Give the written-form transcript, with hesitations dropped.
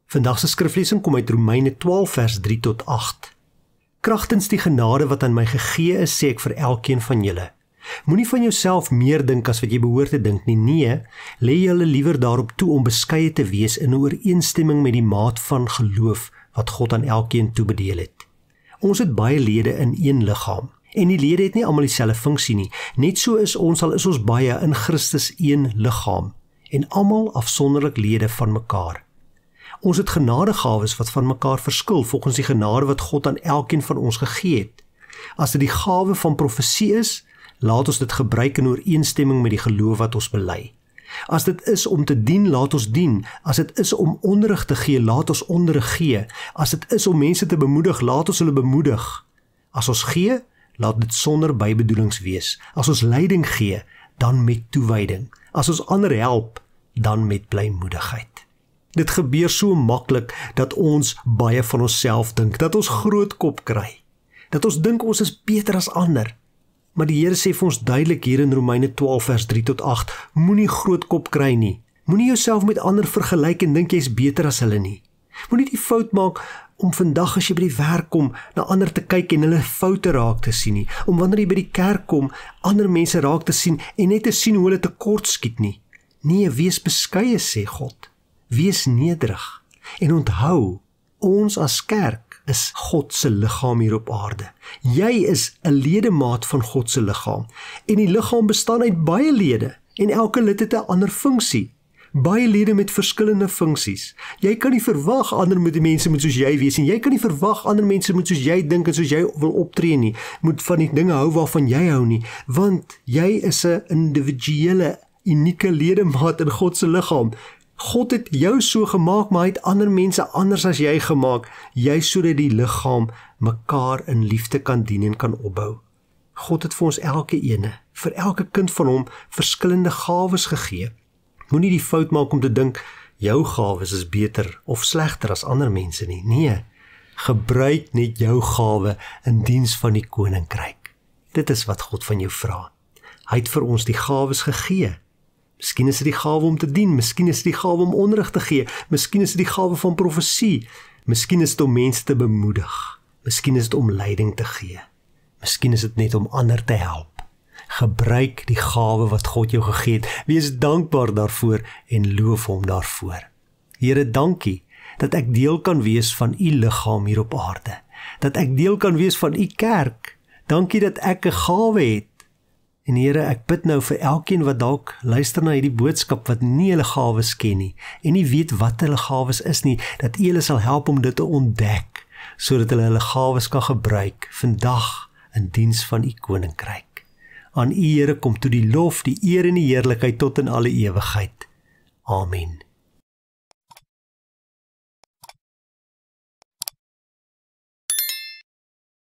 Vandag se skriflesing kom uit Romeine 12 vers 3 tot 8. Kragtens die genade wat aan my gegee is, sê ek vir elkeen van julle. Moenie van jouself meer dink as wat jy behoort te dink nie. Nee, lê julle liewer daarop toe om beskeie te wees in ooreenstemming met die maat van geloof wat God aan elkeen toebedeel het. Ons het baie lede in een liggaam, en die lede het nie almal dieselfde funksie nie. Net so is ons baie in Christus een liggaam, en almal afsonderlik lede van mekaar. Ons het genadegawes wat van mekaar verskil volgens die genade wat God aan elkeen van ons gegee het. As dit die gawe van profesie is, laat ons dit gebruik in ooreenstemming met die geloof wat ons bely. As dit is om te dien, laat ons dien. As dit is om onderrig te gee, laat ons onderrig gee. As dit is om mense te bemoedig, laat ons hulle bemoedig. As ons gee, laat dit sonder bybedoelings wees. As ons leiding gee, dan met toewyding. As ons ander help, dan met blymoedigheid. Dit gebeur so maklik dat ons baie van onsself dink, dat ons groot kop kry, dat ons dink ons is beter as ander. Maar die Here sê vir ons duidelik hier in Romeine 12 vers 3 tot 8, moenie groot kop kry nie. Moenie jouself met ander vergelyk en dink jy is beter as hulle nie. Moenie die fout maak om vandag as jy by die werk kom, na ander te kyk en hulle foute raak te sien nie. Om wanneer jy by die kerk kom, ander mense raak te sien en net te sien hoe hulle tekort skiet nie. Nee, wees beskeie, sê God. Wees nederig. En onthou, ons as kerk is God se liggaam hier op aarde. Jy is 'n ledemaat van God se liggaam. En die liggaam bestaan uit baie lede. En elke lid het 'n ander funksie. Baie lede met verskillende funksies. Jy kan nie verwag ander mense moet soos jy wees en jy kan nie verwag ander mense moet soos jy dink en soos jy wil optree nie. Moet van die dinge hou waarvan jy hou nie, want jy is 'n individuele, unieke ledemaat in God se liggaam. God het jou so gemaak, maar hy het ander mense anders as jy gemaak, juist sodat die liggaam mekaar in liefde kan dien en kan opbou. God het vir ons elke ene, vir elke kind van hom, verskillende gawes gegee. Moenie die fout maak om te dink, jou gawes is beter of slegter as ander mense nie. Nee, gebruik net jou gawe in diens van die koninkryk. Dit is wat God van jou vra. Hy het vir ons die gawes gegee. Miskien is dit die gawe om te dien, miskien is dit die gawe om onderrig te gee, miskien is dit die gawe van profesie, miskien is dit om mense te bemoedig, miskien is dit om leiding te gee, miskien is dit net om ander te help. Gebruik die gawe wat God jou gegee het, wees dankbaar daarvoor en loof hom daarvoor. Here, dankie dat ek deel kan wees van u liggaam hier op aarde, dat ek deel kan wees van u kerk. Dankie dat ek 'n gawe het. En Here, ek bid nou vir elkeen wat dalk luister na hierdie boodskap wat nie hulle gawes ken nie en nie weet wat hulle gawes is nie, dat u hulle sal help om dit te ontdek, sodat hulle hulle gawes kan gebruik vandag in diens van u koninkryk. Aan u Here kom toe die lof, die eer en die heerlikheid tot in alle ewigheid. Amen.